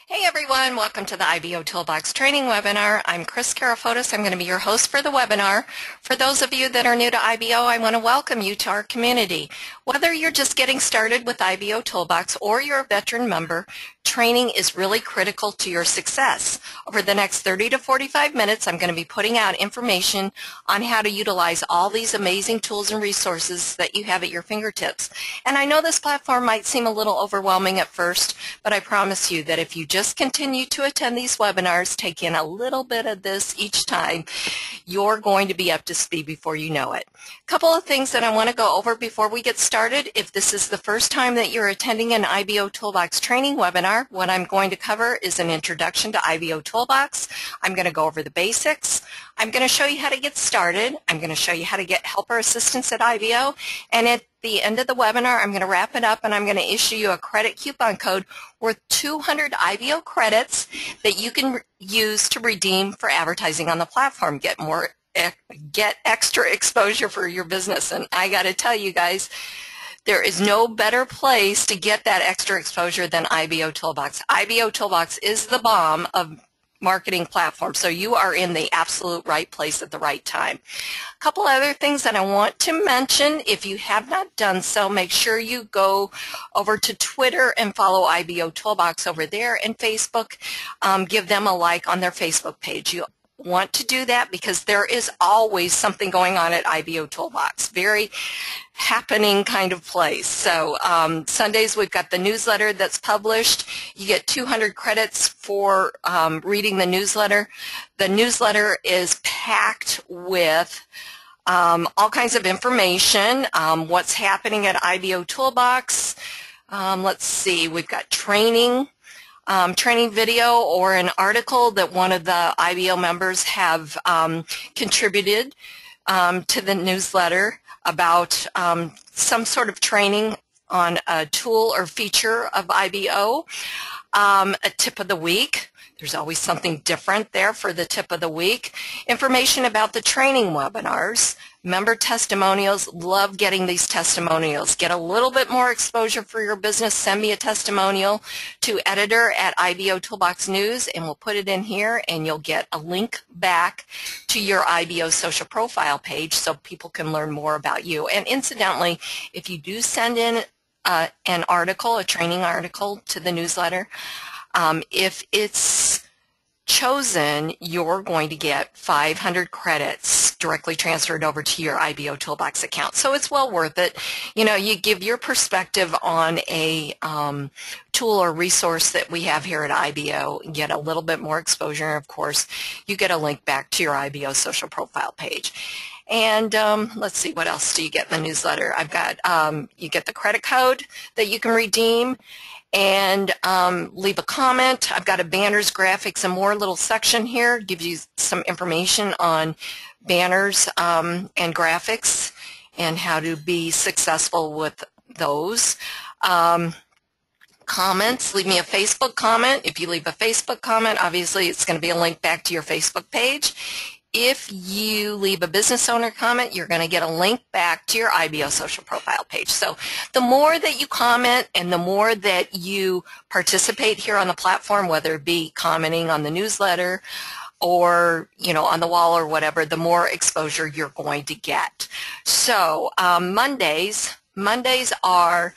Hey everyone, welcome to the IBOtoolbox training webinar. I'm Kris Karafotas. I'm going to be your host for the webinar. For those of you that are new to IBO, I want to welcome you to our community. Whether you're just getting started with IBOtoolbox or you're a veteran member, training is really critical to your success. Over the next 30 to 45 minutes, I'm going to be putting out information on how to utilize all these amazing tools and resources that you have at your fingertips. And I know this platform might seem a little overwhelming at first, but I promise you that if you just continue to attend these webinars, take in a little bit of this each time, you're going to be up to speed before you know it. A couple of things that I want to go over before we get started. If this is the first time that you're attending an IBOtoolbox training webinar, what I'm going to cover is an introduction to IBOtoolbox. I'm going to go over the basics. I'm going to show you how to get started. I'm going to show you how to get help or assistance at IBO. And at the end of the webinar, I'm going to wrap it up and I'm going to issue you a credit coupon code worth 200 IBO credits that you can use to redeem for advertising on the platform. Get extra exposure for your business. And I got to tell you guys, there is no better place to get that extra exposure than IBOtoolbox. IBOtoolbox is the bomb of marketing platform, so you are in the absolute right place at the right time. A couple other things that I want to mention. If you have not done so, make sure you go over to Twitter and follow IBOtoolbox over there, and Facebook. Give them a like on their Facebook page. You want to do that because there is always something going on at IBOtoolbox. Very happening kind of place. So Sundays we've got the newsletter that's published. You get 200 credits for reading the newsletter. The newsletter is packed with all kinds of information, what's happening at IBOtoolbox. Let's see, we've got training video or an article that one of the IBO members have contributed to the newsletter about some sort of training on a tool or feature of IBO. A tip of the week. There's always something different there for the tip of the week. Information about the training webinars. Member testimonials. Love getting these testimonials. Get a little bit more exposure for your business. Send me a testimonial to editor at IBOtoolbox News, and we'll put it in here, and you'll get a link back to your IBO social profile page so people can learn more about you. And incidentally, if you do send in an article, a training article to the newsletter, if it's chosen, you're going to get 500 credits directly transferred over to your IBOtoolbox account. So it's well worth it. You know, you give your perspective on a tool or resource that we have here at IBO, and get a little bit more exposure, and of course, you get a link back to your IBO social profile page. And let's see, what else do you get in the newsletter? I've got, you get the credit code that you can redeem, and leave a comment. I've got a banners, graphics, and more little section here. Gives you some information on banners and graphics and how to be successful with those. Comments, leave me a Facebook comment. If you leave a Facebook comment, obviously it's going to be a link back to your Facebook page. If you leave a business owner comment, you're going to get a link back to your IBO social profile page. So the more that you comment and the more that you participate here on the platform, whether it be commenting on the newsletter or, you know, on the wall or whatever, the more exposure you're going to get. So Mondays are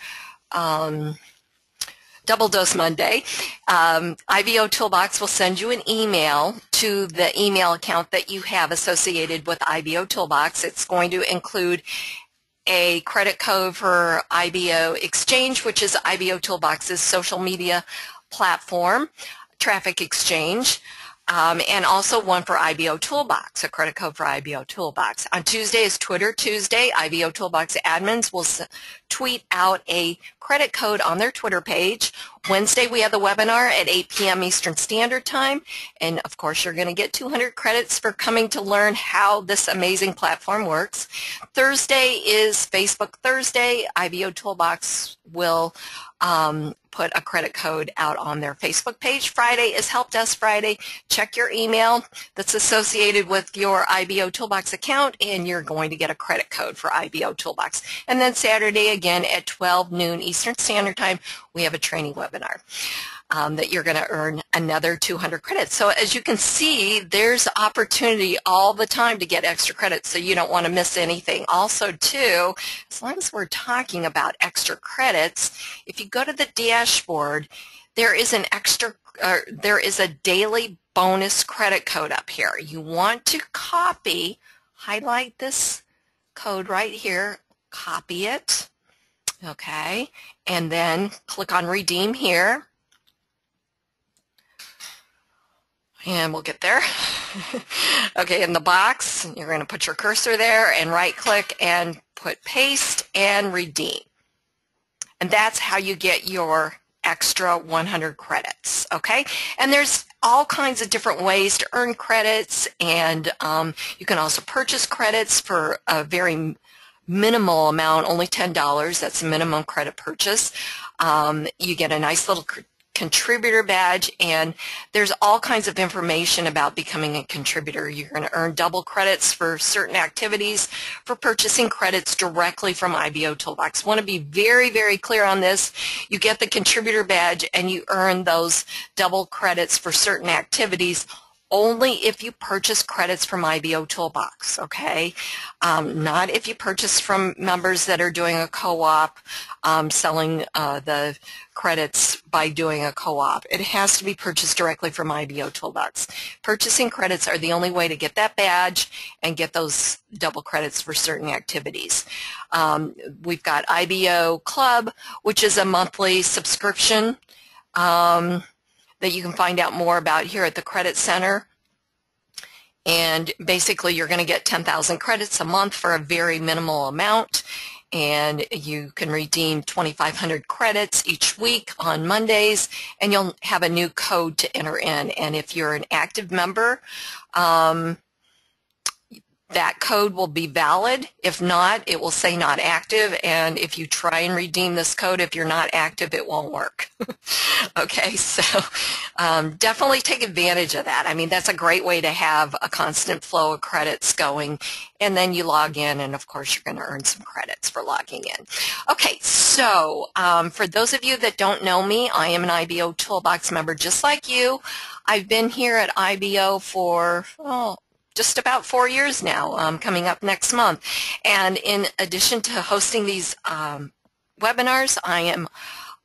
Double Dose Monday. IBOtoolbox will send you an email to the email account that you have associated with IBOtoolbox. It's going to include a credit code for IBO Exchange, which is IBOtoolbox's social media platform, traffic exchange. And also one for IBOtoolbox, a credit code for IBOtoolbox. On Tuesday is Twitter Tuesday. IBOtoolbox admins will tweet out a credit code on their Twitter page. Wednesday we have the webinar at 8 p.m. Eastern Standard Time. And of course you're going to get 200 credits for coming to learn how this amazing platform works. Thursday is Facebook Thursday. IBOtoolbox will put a credit code out on their Facebook page. Friday is Help Desk Friday. Check your email that's associated with your IBOtoolbox account, and you're going to get a credit code for IBOtoolbox. And then Saturday, again, at 12 noon Eastern Standard Time, we have a training webinar. that you're going to earn another 200 credits. So as you can see, there's opportunity all the time to get extra credits, so you don't want to miss anything. Also, too, as long as we're talking about extra credits, if you go to the dashboard, there is a daily bonus credit code up here. You want to highlight this code right here, copy it, okay, and then click on redeem here. And we'll get there. Okay, in the box, you're going to put your cursor there and right-click and put paste and redeem. And that's how you get your extra 100 credits, okay? And there's all kinds of different ways to earn credits, and you can also purchase credits for a very minimal amount, only $10. That's the minimum credit purchase. You get a nice little contributor badge, and there's all kinds of information about becoming a contributor. You're going to earn double credits for certain activities for purchasing credits directly from IBOtoolbox. Want to be very, very clear on this. You get the contributor badge and you earn those double credits for certain activities only if you purchase credits from IBOtoolbox, okay? Not if you purchase from members that are doing a co-op, selling the credits by doing a co-op. It has to be purchased directly from IBOtoolbox. Purchasing credits are the only way to get that badge and get those double credits for certain activities. We've got IBO Club, which is a monthly subscription that you can find out more about here at the Credit Center. And basically you're going to get 10,000 credits a month for a very minimal amount, and you can redeem 2,500 credits each week on Mondays, and you'll have a new code to enter in. And if you're an active member, that code will be valid. If not, it will say not active, and if you try and redeem this code, if you're not active, it won't work. Okay, so definitely take advantage of that. I mean, that's a great way to have a constant flow of credits going, and then you log in, and of course you're going to earn some credits for logging in. Okay, so for those of you that don't know me, I am an IBOtoolbox member just like you. I've been here at IBO for, just about 4 years now, coming up next month. And in addition to hosting these webinars, I am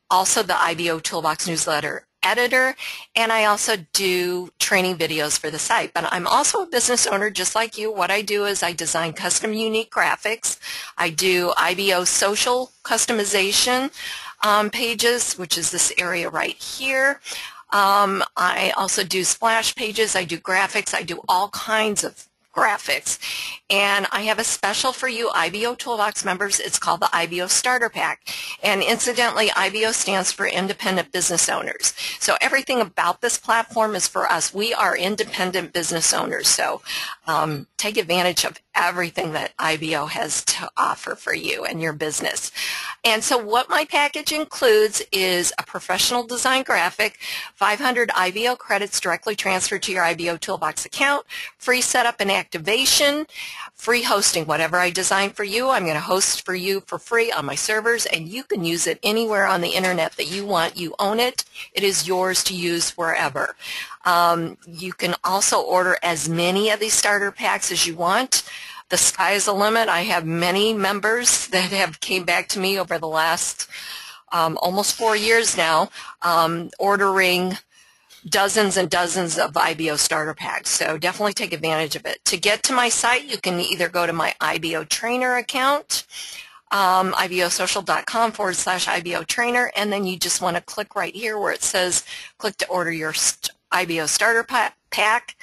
also the IBOtoolbox newsletter editor, and I also do training videos for the site. But I'm also a business owner just like you. What I do is I design custom unique graphics. I do IBO social customization pages, which is this area right here. I also do splash pages, I do graphics, I do all kinds of graphics. And I have a special for you IBOtoolbox members. It's called the IBO Starter Pack. And incidentally, IBO stands for Independent Business Owners. So everything about this platform is for us. We are independent business owners. So take advantage of everything that IBO has to offer for you and your business. And so what my package includes is a professional design graphic, 500 IBO credits directly transferred to your IBOtoolbox account, free setup and activation, free hosting. Whatever I design for you, I'm going to host for you for free on my servers, and you can use it anywhere on the internet that you want. You own it. It is yours to use wherever. You can also order as many of these starter packs as you want. The sky is the limit. I have many members that have came back to me over the last almost 4 years now, ordering dozens and dozens of IBO starter packs. So definitely take advantage of it. To get to my site, you can either go to my IBO trainer account, ibosocial.com/IBO trainer, and then you just want to click right here where it says click to order your IBO starter pack.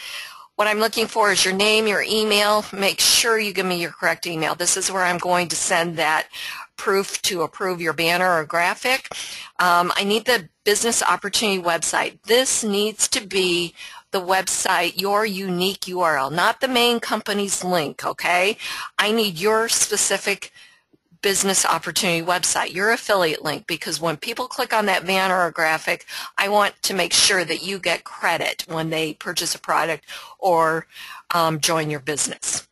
What I'm looking for is your name, your email. Make sure you give me your correct email. This is where I'm going to send that proof to approve your banner or graphic. I need the business opportunity website. This needs to be the website, your unique URL, not the main company's link, okay? I need your specific business opportunity website, your affiliate link, because when people click on that banner or graphic, I want to make sure that you get credit when they purchase a product or join your business.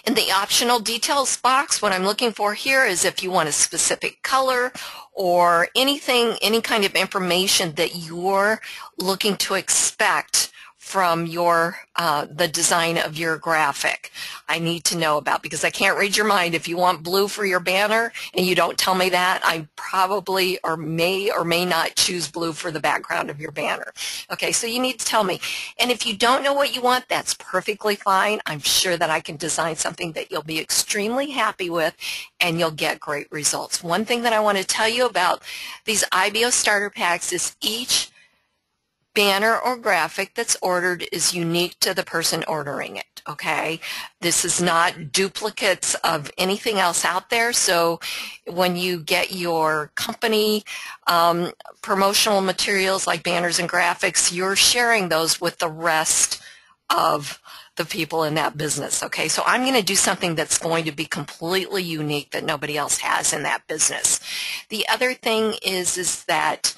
In the optional details box, what I'm looking for here is if you want a specific color or anything, any kind of information that you're looking to expect from your the design of your graphic. I need to know about, because I can't read your mind. If you want blue for your banner and you don't tell me that, I probably or may not choose blue for the background of your banner. Okay, so you need to tell me. And if you don't know what you want, that's perfectly fine. I'm sure that I can design something that you'll be extremely happy with and you'll get great results. One thing that I want to tell you about these IBO starter packs is each banner or graphic that's ordered is unique to the person ordering it, okay? This is not duplicates of anything else out there, so when you get your company promotional materials like banners and graphics, you're sharing those with the rest of the people in that business, okay? So I'm going to do something that's going to be completely unique that nobody else has in that business. The other thing is that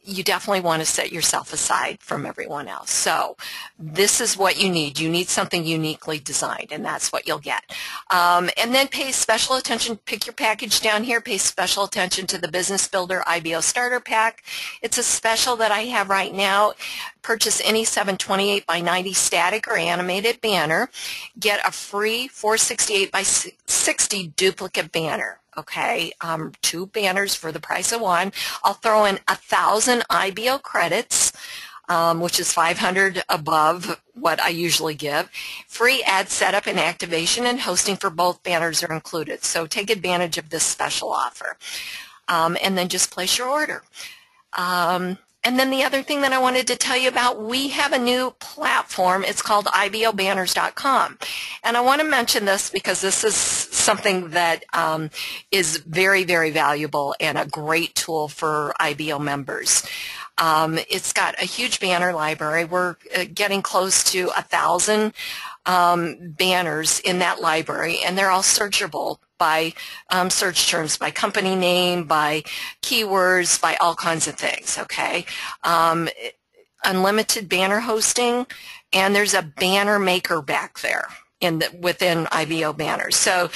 you definitely want to set yourself aside from everyone else. So this is what you need. You need something uniquely designed, and that's what you'll get. And then pay special attention, pick your package down here, pay special attention to the Business Builder IBO Starter Pack. It's a special that I have right now. Purchase any 728 by 90 static or animated banner. Get a free 468 by 60 duplicate banner. Okay, 2 banners for the price of 1. I'll throw in 1,000 IBO credits, which is 500 above what I usually give. Free ad setup and activation and hosting for both banners are included. So take advantage of this special offer. And then just place your order. And then the other thing that I wanted to tell you about, we have a new platform. It's called IBObanners.com. And I want to mention this because this is something that is very, very valuable and a great tool for IBO members. It's got a huge banner library. We're getting close to 1,000 banners in that library, and they're all searchable by search terms, by company name, by keywords, by all kinds of things, okay? Unlimited banner hosting, and there's a banner maker back there within IBO banners. So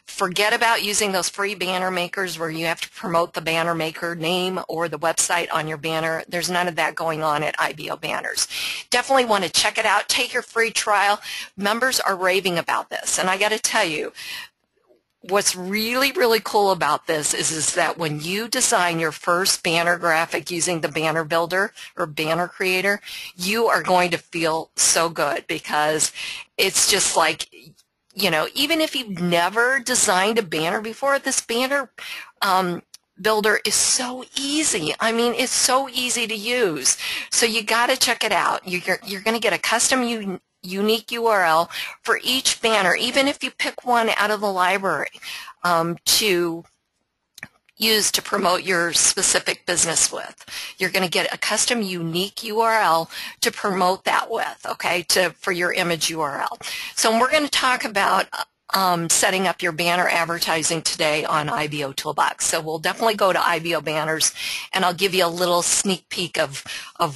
forget about using those free banner makers where you have to promote the banner maker name or the website on your banner. There's none of that going on at IBO Banners. Definitely want to check it out. Take your free trial. Members are raving about this, and I got to tell you, what's really, really cool about this is that when you design your first banner graphic using the banner builder or banner creator, you are going to feel so good, because it's just like, you know, even if you've never designed a banner before, this banner builder is so easy. I mean, it's so easy to use. So you got to check it out. You're going to get a custom unique URL for each banner, even if you pick one out of the library to use to promote your specific business with. You're going to get a custom unique URL to promote that with, okay, for your image URL. So we're going to talk about setting up your banner advertising today on IBOtoolbox. So we'll definitely go to IBO Banners, and I'll give you a little sneak peek of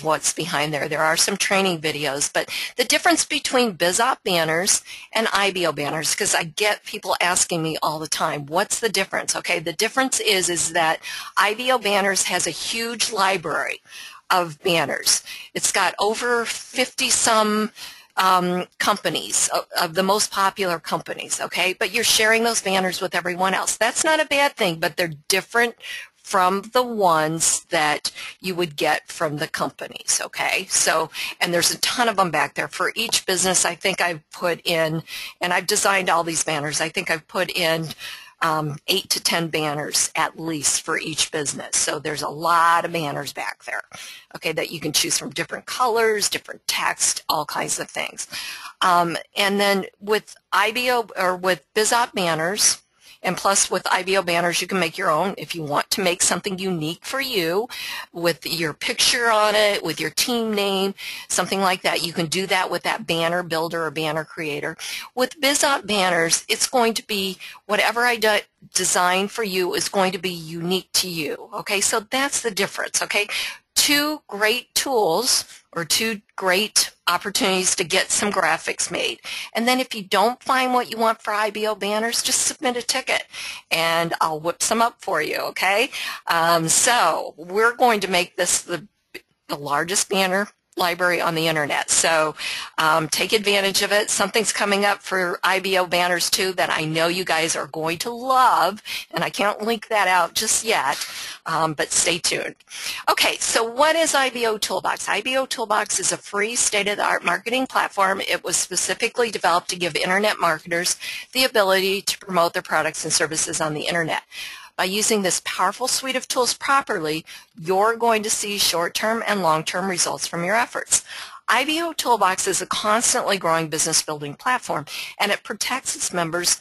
what's behind there. There are some training videos, but the difference between BizOp banners and IBO banners, because I get people asking me all the time, what's the difference? Okay, the difference is that IBO Banners has a huge library of banners. It's got over 50-some companies, of the most popular companies, okay? But you're sharing those banners with everyone else. That's not a bad thing, but they're different from the ones that you would get from the companies, okay? So, and there's a ton of them back there. For each business, I think I've put in, and I've designed all these banners, I think I've put in 8 to 10 banners at least for each business. So there's a lot of banners back there, okay, that you can choose from, different colors, different text, all kinds of things. And then with IBO or with BizOp banners, and plus with IBO banners, you can make your own if you want to make something unique for you with your picture on it, with your team name, something like that. You can do that with that banner builder or banner creator. With BizOp banners, it's going to be whatever I design for you is going to be unique to you. Okay, so that's the difference. Okay, 2 great tools or 2 great opportunities to get some graphics made. And then if you don't find what you want for IBO banners, just submit a ticket and I'll whip some up for you, okay? So we're going to make this the largest banner library on the internet. So take advantage of it. Something's coming up for IBO banners too that I know you guys are going to love, and I can't link that out just yet, but stay tuned. Okay, so what is IBOtoolbox? IBOtoolbox is a free state-of-the-art marketing platform. It was specifically developed to give internet marketers the ability to promote their products and services on the internet. By using this powerful suite of tools properly, you're going to see short-term and long-term results from your efforts. IBOtoolbox is a constantly growing business building platform, and it protects its members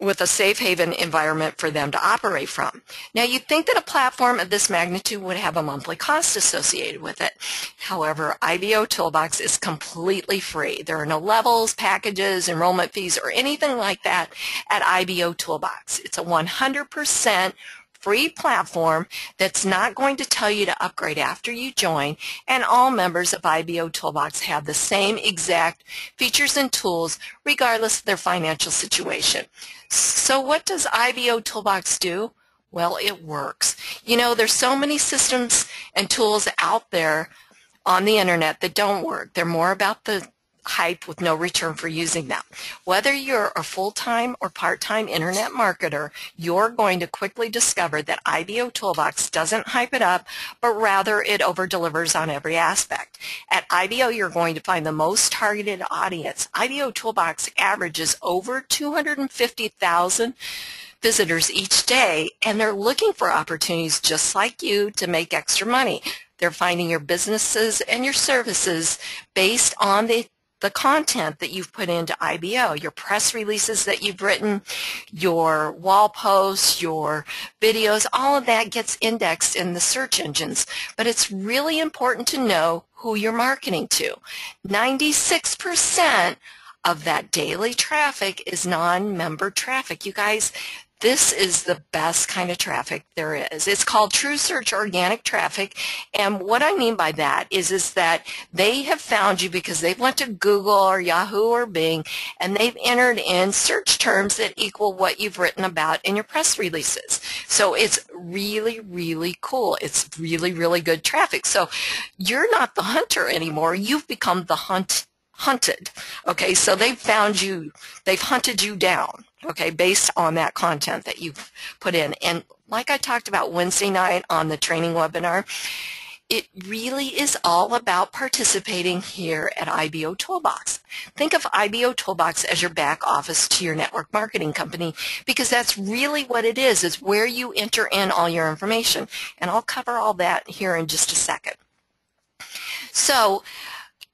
with a safe haven environment for them to operate from. Now, you'd think that a platform of this magnitude would have a monthly cost associated with it. However, IBOtoolbox is completely free. There are no levels, packages, enrollment fees, or anything like that at IBOtoolbox. It's a 100% free platform that's not going to tell you to upgrade after you join, and all members of IBOtoolbox have the same exact features and tools regardless of their financial situation. So what does IBOtoolbox do? Well, it works. You know, there's so many systems and tools out there on the internet that don't work. They're more about the hype with no return for using them. Whether you're a full-time or part-time internet marketer, you're going to quickly discover that IBOtoolbox doesn't hype it up, but rather it over-delivers on every aspect. At IBO, you're going to find the most targeted audience. IBOtoolbox averages over 250,000 visitors each day, and they're looking for opportunities just like you to make extra money. They're finding your businesses and your services based on the content that you've put into IBO, your press releases that you've written, your wall posts, your videos, all of that gets indexed in the search engines. But it's really important to know who you're marketing to. 96% of that daily traffic is non-member traffic. You guys, this is the best kind of traffic there is. It's called True Search Organic Traffic, and what I mean by that is that they have found you because they've went to Google or Yahoo or Bing, and they've entered in search terms that equal what you've written about in your press releases. So it's really, really cool. It's really, really good traffic. So you're not the hunter anymore. You've become the hunted. Okay, so they've found you. They've hunted you down. Okay, based on that content that you've put in. And like I talked about Wednesday night on the training webinar, it really is all about participating here at IBOtoolbox. Think of IBOtoolbox as your back office to your network marketing company, because that's really what it is where you enter in all your information. And I'll cover all that here in just a second. So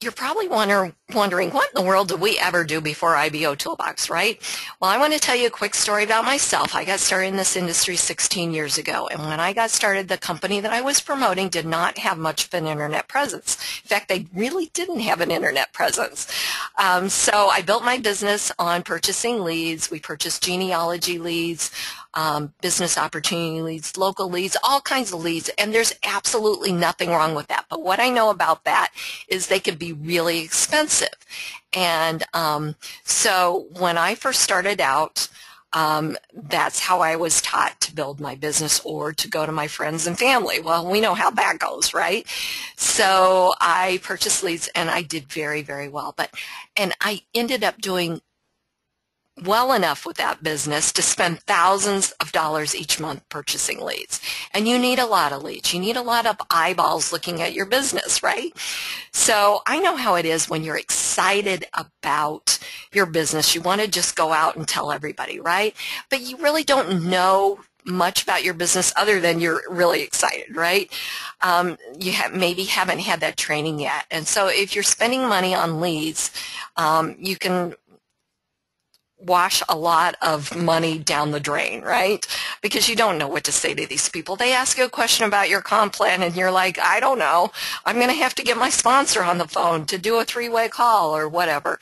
you're probably wondering, what in the world did we ever do before IBOtoolbox, right? Well, I want to tell you a quick story about myself. I got started in this industry 16 years ago, and when I got started, the company that I was promoting did not have much of an internet presence. In fact, they really didn't have an internet presence. So I built my business on purchasing leads. We purchased genealogy leads, business opportunity leads, local leads, all kinds of leads, and there's absolutely nothing wrong with that. But what I know about that is they can be really expensive. And so when I first started out, that's how I was taught to build my business, or to go to my friends and family. Well, we know how that goes, right? So I purchased leads, and I did very, very well. And I ended up doing well enough with that business to spend thousands of dollars each month purchasing leads. And you need a lot of leads. You need a lot of eyeballs looking at your business, right? So I know how it is when you're excited about your business. You want to just go out and tell everybody, right? But you really don't know much about your business other than you're really excited, right? You maybe haven't had that training yet. And so if you're spending money on leads, you can wash a lot of money down the drain, right? Because you don't know what to say to these people. They ask you a question about your comp plan, and you're like, I don't know. I'm going to have to get my sponsor on the phone to do a three-way call or whatever.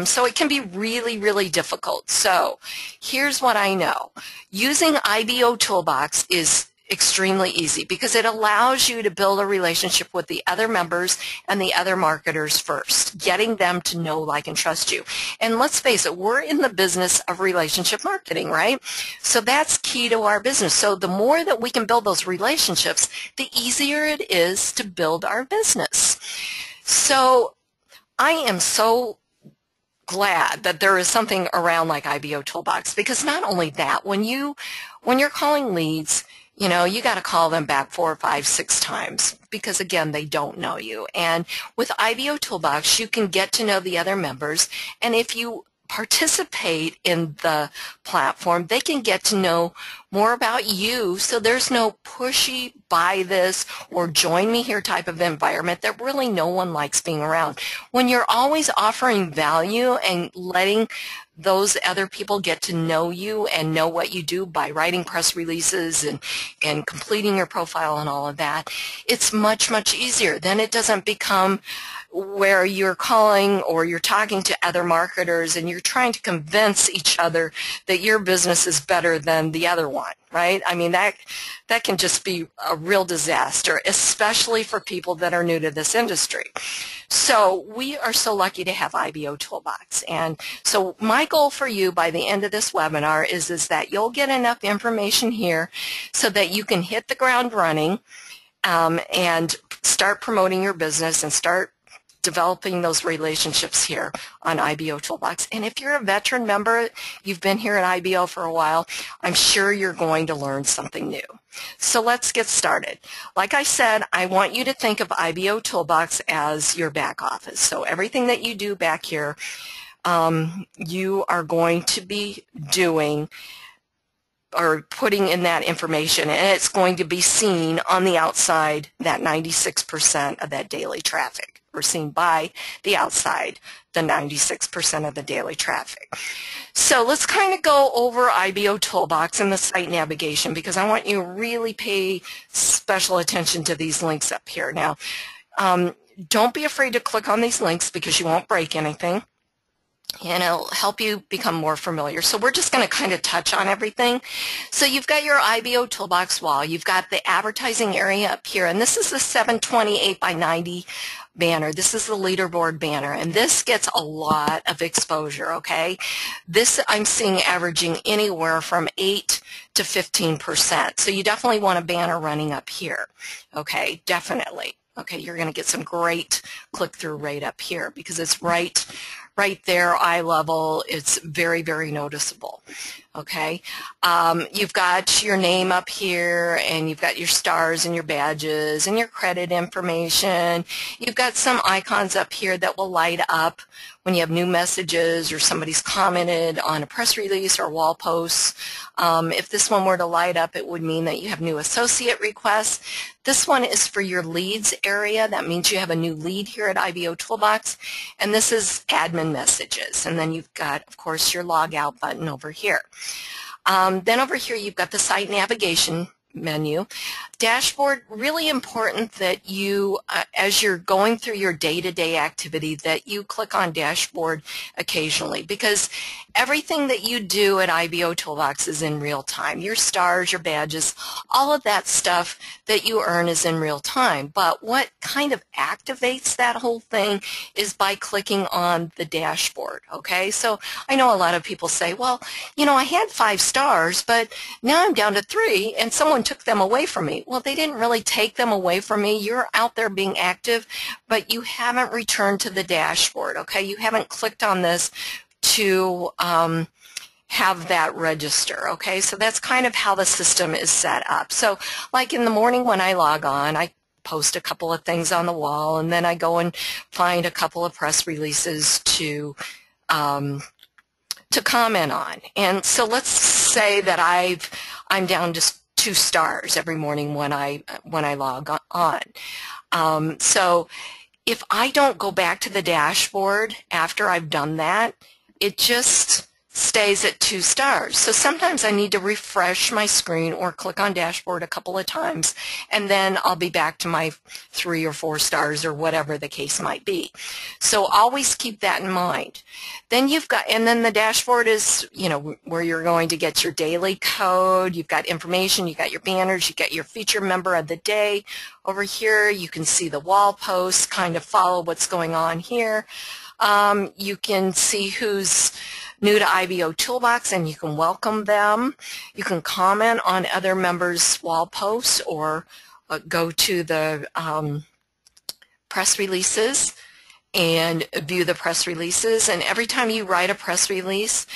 So it can be really, really difficult. So here's what I know. Using IBOtoolbox is extremely easy because it allows you to build a relationship with the other members and the other marketers first, getting them to know, like, and trust you. And let's face it, we're in the business of relationship marketing, right? So that's key to our business. So the more that we can build those relationships, the easier it is to build our business. So I am so glad that there is something around like IBOtoolbox, because not only that, when you're calling leads, you know, you got to call them back 4, 5, 6 times because, again, they don't know you. And with IBOtoolbox, you can get to know the other members, and if you participate in the platform, they can get to know more about you, so there's no pushy buy this or join me here type of environment that really no one likes being around. When you're always offering value and letting those other people get to know you and know what you do by writing press releases and completing your profile and all of that, it's much, much easier. Then it doesn't become where you're calling or you're talking to other marketers and you're trying to convince each other that your business is better than the other one, right? I mean, that can just be a real disaster, especially for people that are new to this industry. So we are so lucky to have IBOtoolbox. And so my goal for you by the end of this webinar is that you'll get enough information here so that you can hit the ground running and start promoting your business and start developing those relationships here on IBOtoolbox. And if you're a veteran member, you've been here at IBO for a while, I'm sure you're going to learn something new. So let's get started. Like I said, I want you to think of IBOtoolbox as your back office. So everything that you do back here, you are going to be doing or putting in that information, and it's going to be seen on the outside, that 96% of that daily traffic, or seen by the outside, the 96% of the daily traffic. So let's kind of go over IBOtoolbox and the site navigation, because I want you to really pay special attention to these links up here. Now, don't be afraid to click on these links because you won't break anything, and it'll help you become more familiar. So we're just going to kind of touch on everything. So you've got your IBOtoolbox wall. You've got the advertising area up here, and this is the 728 by 90 banner. This is the leaderboard banner, and this gets a lot of exposure, okay? This I'm seeing averaging anywhere from 8 to 15%. So you definitely want a banner running up here, okay? Definitely. Okay, you're going to get some great click-through rate up here because it's right there, eye level. It's very, very noticeable. Okay, you've got your name up here, and you've got your stars and your badges and your credit information. You've got some icons up here that will light up when you have new messages or somebody's commented on a press release or wall posts. If this one were to light up, it would mean that you have new associate requests. This one is for your leads area. That means you have a new lead here at IBOtoolbox. And this is admin messages. And then you've got, of course, your log out button over here. Then over here, you've got the site navigation menu. Dashboard, really important that you, as you're going through your day-to-day activity, that you click on dashboard occasionally, because everything that you do at IBOtoolbox is in real time. Your stars, your badges, all of that stuff that you earn is in real time. But what kind of activates that whole thing is by clicking on the dashboard, okay? So I know a lot of people say, well, you know, I had 5 stars, but now I'm down to 3, and someone took them away from me. Well, they didn't really take them away from me. You're out there being active, but you haven't returned to the dashboard, okay? You haven't clicked on this to have that register, okay? So that's kind of how the system is set up. So like in the morning when I log on, I post a couple of things on the wall, and then I go and find a couple of press releases to comment on. And so let's say that I'm down just 2 stars every morning when I log on. So if I don't go back to the dashboard after I've done that, it just stays at 2 stars. So sometimes I need to refresh my screen or click on dashboard a couple of times, and then I'll be back to my 3 or 4 stars or whatever the case might be. So always keep that in mind. Then you've got, and then the dashboard is, you know, where you're going to get your daily code. You've got information, you've got your banners, you've got your feature member of the day. Over here you can see the wall posts, kind of follow what's going on here. You can see who's new to IBOtoolbox, and you can welcome them. You can comment on other members' wall posts, or go to the press releases and view the press releases. And every time you write a press release,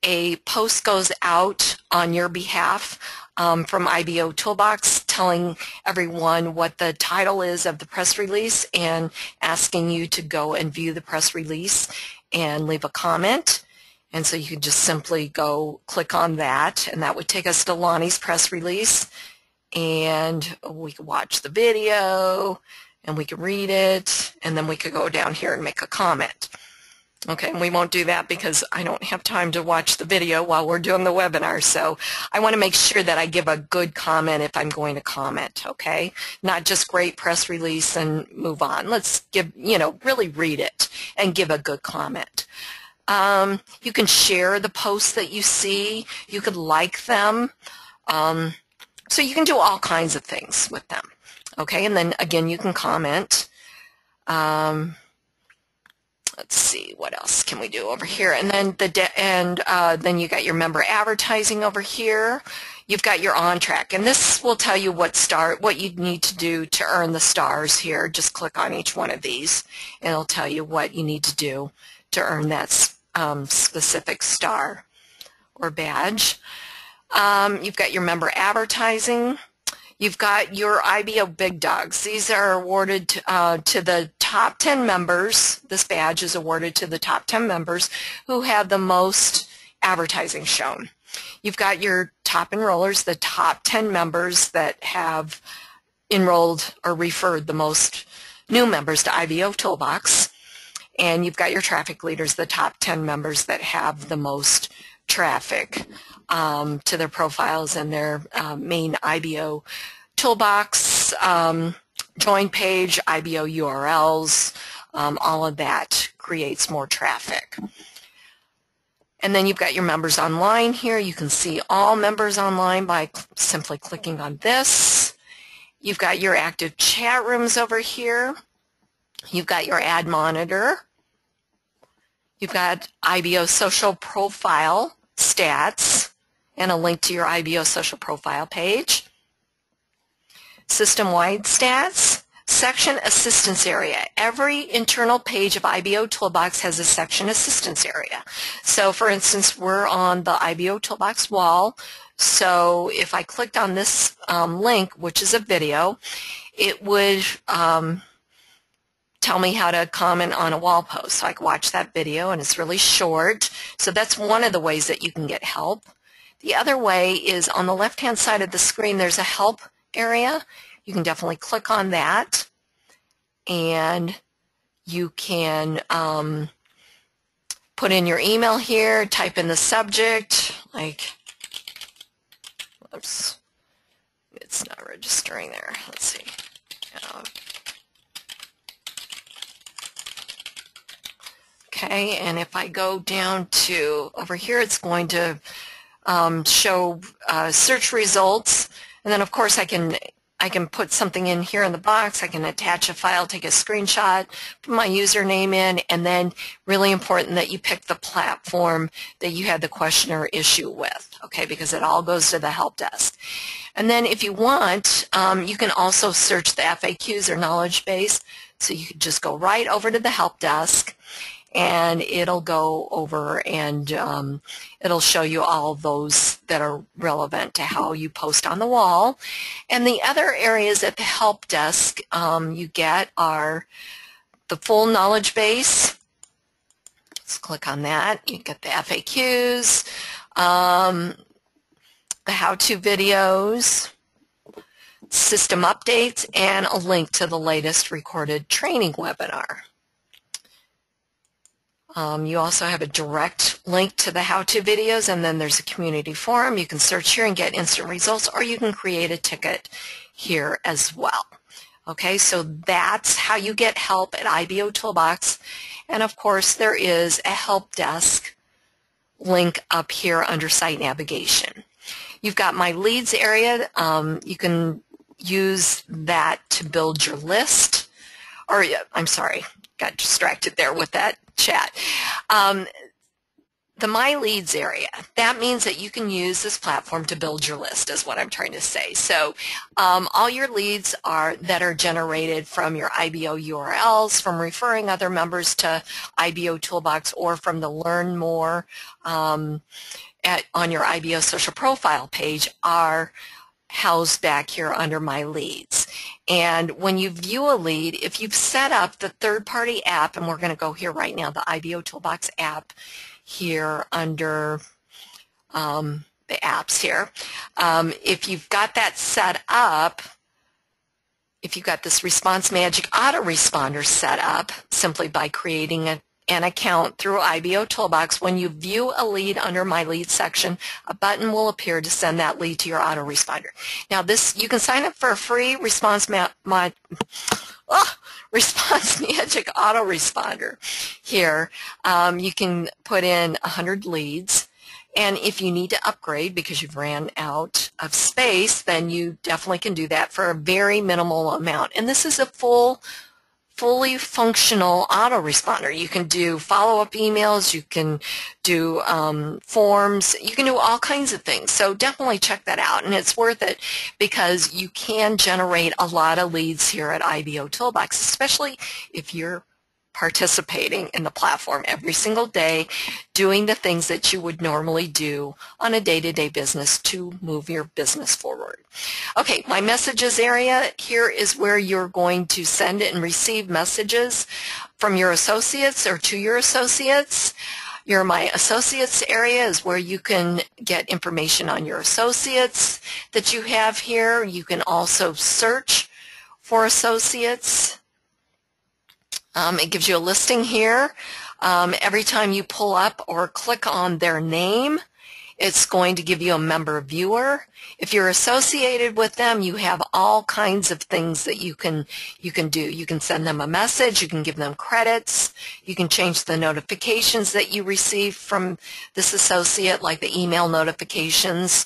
a post goes out on your behalf from IBOtoolbox, telling everyone what the title is of the press release and asking you to go and view the press release and leave a comment. And so you can just simply go click on that, and that would take us to Lonnie's press release, and we could watch the video and we could read it, and then we could go down here and make a comment. Okay, and we won't do that because I don't have time to watch the video while we're doing the webinar, so I want to make sure that I give a good comment if I'm going to comment, okay? Not just great press release and move on. Let's give, you know, really read it and give a good comment. You can share the posts that you see. You could like them. So you can do all kinds of things with them, okay? And then, again, you can comment. Let's see, what else can we do over here? And then then you got your member advertising over here. You've got your on track, and this will tell you what you need to do to earn the stars here. Just click on each one of these, and it'll tell you what you need to do to earn that specific star or badge. You've got your member advertising. You've got your IBO Big Dogs. These are awarded to the top 10 members. This badge is awarded to the top 10 members who have the most advertising shown. You've got your top enrollers, the top 10 members that have enrolled or referred the most new members to IBOtoolbox. And you've got your traffic leaders, the top 10 members that have the most traffic to their profiles and their main IBOtoolbox join page, IBO URLs, all of that creates more traffic. And then you've got your members online here. You can see all members online by simply clicking on this. You've got your active chat rooms over here. You've got your ad monitor. You've got IBO social profile stats and a link to your IBO social profile page. System-wide stats, section assistance area. Every internal page of IBOtoolbox has a section assistance area. So for instance, we're on the IBOtoolbox wall. So if I clicked on this link, which is a video, it would tell me how to comment on a wall post. So I can watch that video, and it's really short. So that's one of the ways that you can get help. The other way is on the left-hand side of the screen, there's a help area. You can definitely click on that, and you can put in your email here, type in the subject, like, oops, it's not registering there. Let's see. Okay, and if I go down to over here, it's going to show search results, and then of course I can put something in here in the box. I can attach a file, take a screenshot, put my username in, and then really important that you pick the platform that you had the question or issue with, okay, because it all goes to the help desk. And then if you want, you can also search the FAQs or knowledge base, so you can just go right over to the help desk, and it'll go over and it'll show you all those that are relevant to how you post on the wall. And the other areas at the help desk you get are the full knowledge base. Let's click on that. You get the FAQs, the how-to videos, system updates, and a link to the latest recorded training webinar. You also have a direct link to the how-to videos, and then there's a community forum. You can search here and get instant results, or you can create a ticket here as well. Okay, so that's how you get help at IBOtoolbox. And of course, there is a help desk link up here under site navigation. You've got my leads area. You can use that to build your list. Or, I'm sorry, got distracted there with that chat. The My Leads area, that means that you can use this platform to build your list, is what I'm trying to say. So all your leads that are generated from your IBO URLs, from referring other members to IBOtoolbox, or from the Learn More on your IBO social profile page are housed back here under My Leads. And when you view a lead, if you've set up the third-party app, and we're going to go here right now, the IBOtoolbox app here under the apps here, if you've got that set up, if you've got this Response Magic autoresponder set up simply by creating an account through IBOtoolbox, when you view a lead under My Lead section, a button will appear to send that lead to your autoresponder. Now this, you can sign up for a free Response Magic autoresponder here. You can put in 100 leads, and if you need to upgrade because you've ran out of space, then you definitely can do that for a very minimal amount. And this is a fully functional autoresponder. You can do follow-up emails, you can do forms, you can do all kinds of things. So definitely check that out, and it's worth it because you can generate a lot of leads here at IBOtoolbox, especially if you're participating in the platform every single day, doing the things that you would normally do on a day-to-day business to move your business forward. Okay, my messages area here is where you're going to send and receive messages from your associates or to your associates. Your My Associates area is where you can get information on your associates that you have here. You can also search for associates. It gives you a listing here. Every time you pull up or click on their name, it's going to give you a member viewer. If you're associated with them, you have all kinds of things that you can do. You can send them a message, you can give them credits, you can change the notifications that you receive from this associate, like the email notifications.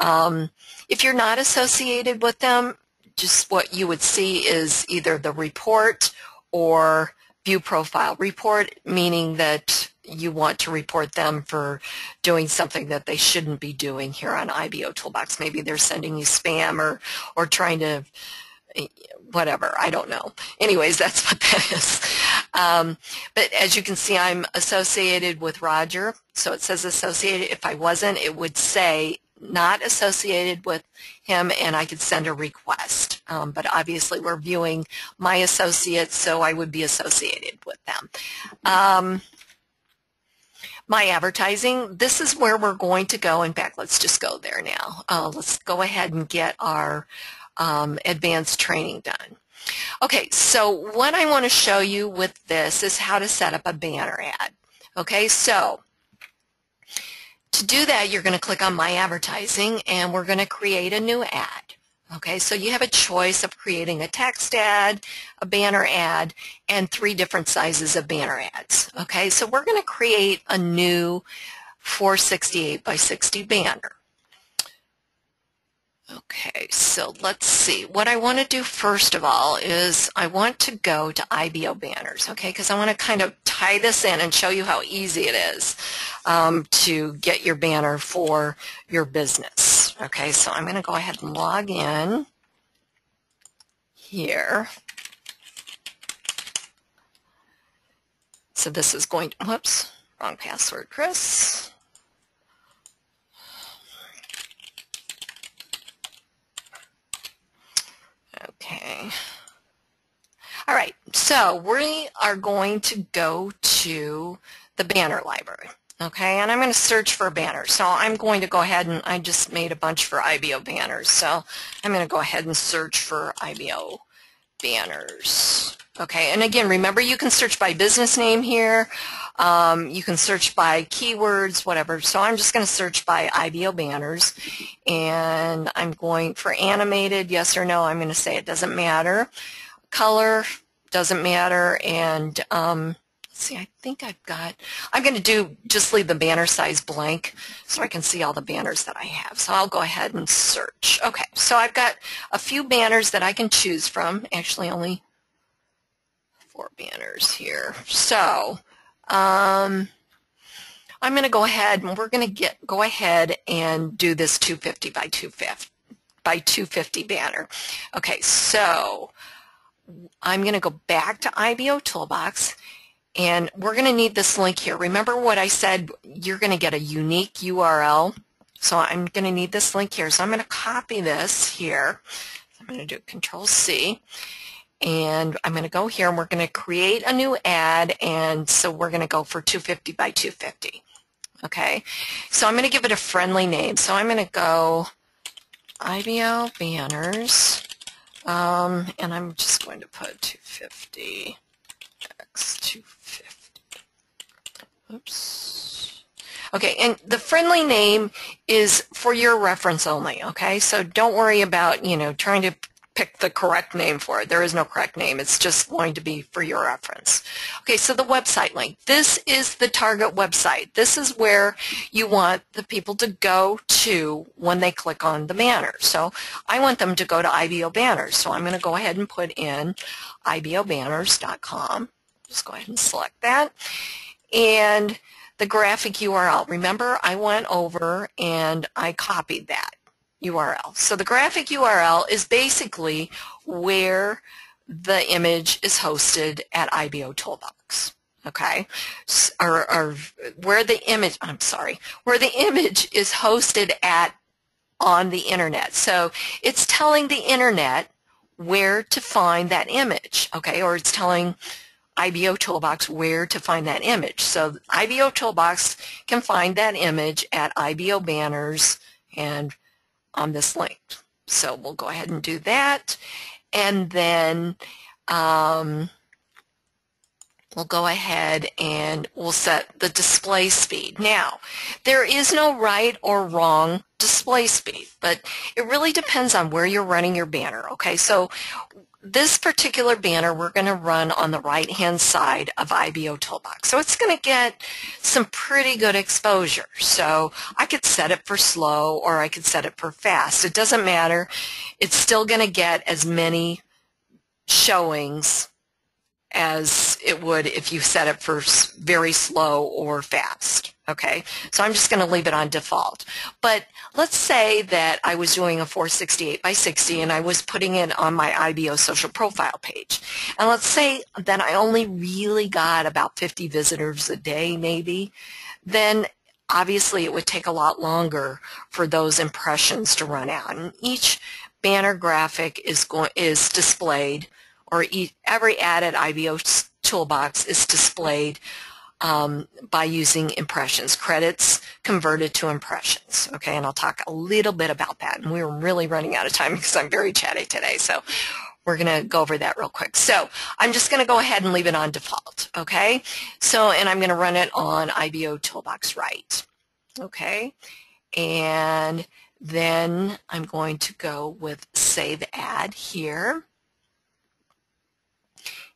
If you're not associated with them, just what you would see is either the report or view profile. Report meaning that you want to report them for doing something that they shouldn't be doing here on IBOtoolbox. Maybe they're sending you spam or trying to, whatever, I don't know. Anyways, that's what that is. But as you can see, I'm associated with Roger, so it says associated. If I wasn't, it would say not associated with him, and I could send a request. But obviously we're viewing my associates, so I would be associated with them. My advertising, this is where we're going to go. In fact, let's just go there now. Let's go ahead and get our advanced training done. Okay, so what I want to show you with this is how to set up a banner ad. Okay, so to do that, you're going to click on My Advertising, and we're going to create a new ad. Okay, so you have a choice of creating a text ad, a banner ad, and 3 different sizes of banner ads. Okay, so we're going to create a new 468 by 60 banner. Okay, so let's see. What I want to do first of all is I want to go to IBO banners, okay, because I want to kind of tie this in and show you how easy it is to get your banner for your business. Okay, so I'm going to go ahead and log in here. So this is going to, whoops, wrong password, Kris. Okay. All right, so we are going to go to the banner library, okay, and I'm going to search for a banner. So I'm going to go ahead and I just made a bunch for IBO banners, so I'm going to go ahead and search for IBO banners. Okay, and again, remember you can search by business name here. You can search by keywords, whatever. So I'm just going to search by IBO banners, and I'm going for animated, yes or no. I'm going to say it doesn't matter. Color doesn't matter, and let's see, I think I'm going to just leave the banner size blank so I can see all the banners that I have. So I'll go ahead and search. Okay, so I've got a few banners that I can choose from. Actually, only 4 banners here. So I'm going to go ahead and we're going to go ahead and do this 250 by 250 banner. Okay, so I'm going to go back to IBOtoolbox, and we're going to need this link here. Remember what I said, you're going to get a unique URL. So I'm going to need this link here. So I'm going to copy this here. I'm going to do Control-C. And I'm going to go here, and we're going to create a new ad, and so we're going to go for 250 by 250. Okay, so I'm going to give it a friendly name. So I'm going to go IBO banners, and I'm just going to put 250 x 250. Oops. Okay, and the friendly name is for your reference only. Okay, so don't worry about trying to pick the correct name for it. There is no correct name. It's just going to be for your reference. Okay, so the website link. This is the target website. This is where you want the people to go to when they click on the banner. So I want them to go to IBO Banners. So I'm going to go ahead and put in IBObanners.com. Just go ahead and select that. And the graphic URL. Remember, I went over and I copied that URL. So the graphic URL is basically where the image is hosted at IBOtoolbox. Okay, or where the image, where the image is hosted at on the internet. So it's telling the internet where to find that image. Okay, or it's telling IBOtoolbox where to find that image. So IBOtoolbox can find that image at IBO Banners and on this link. So we'll go ahead and do that, and then we'll go ahead and we'll set the display speed. Now, there is no right or wrong display speed, but it really depends on where you're running your banner. Okay, so this particular banner we're going to run on the right-hand side of IBOtoolbox. So it's going to get some pretty good exposure. So I could set it for slow or I could set it for fast. It doesn't matter. It's still going to get as many showings as it would if you set it for very slow or fast. Okay, so I'm just going to leave it on default. But let's say that I was doing a 468 by 60 and I was putting it on my IBO social profile page. And let's say that I only really got about 50 visitors a day maybe. Then obviously it would take a lot longer for those impressions to run out. And each banner graphic is displayed, or every ad at IBOtoolbox is displayed by using impressions, credits converted to impressions. Okay, and I'll talk a little bit about that. And we're really running out of time because I'm very chatty today, so we're going to go over that real quick. So I'm just going to go ahead and leave it on default. Okay, so and I'm going to run it on IBOtoolbox right. Okay, and then I'm going to go with Save Ad here,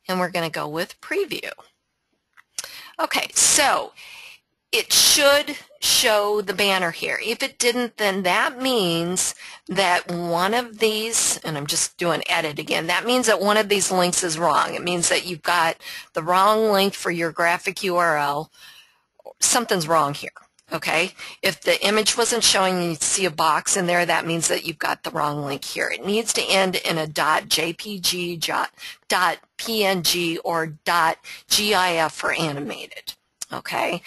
and we're going to go with Preview. Okay, so it should show the banner here. If it didn't, then that means that one of these, and I'm just doing edit again, that means that one of these links is wrong. It means that you've got the wrong link for your graphic URL. Something's wrong here. Okay, if the image wasn't showing and you see a box in there, that means that you've got the wrong link here. It needs to end in a .jpg, .png, or .gif for animated. Okay,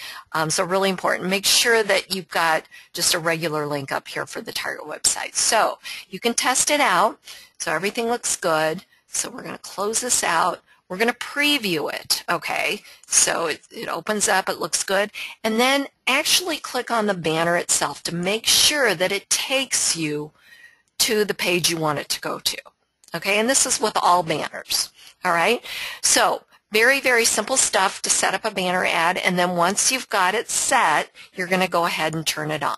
so really important. Make sure that you've got just a regular link up here for the target website. So you can test it out. So everything looks good. So we're going to close this out. We're going to preview it, okay? So it opens up, it looks good, and then actually click on the banner itself to make sure that it takes you to the page you want it to go to, Okay, and this is with all banners. All right, so very, very simple stuff to set up a banner ad, and then once you've got it set, you're going to go ahead and turn it on.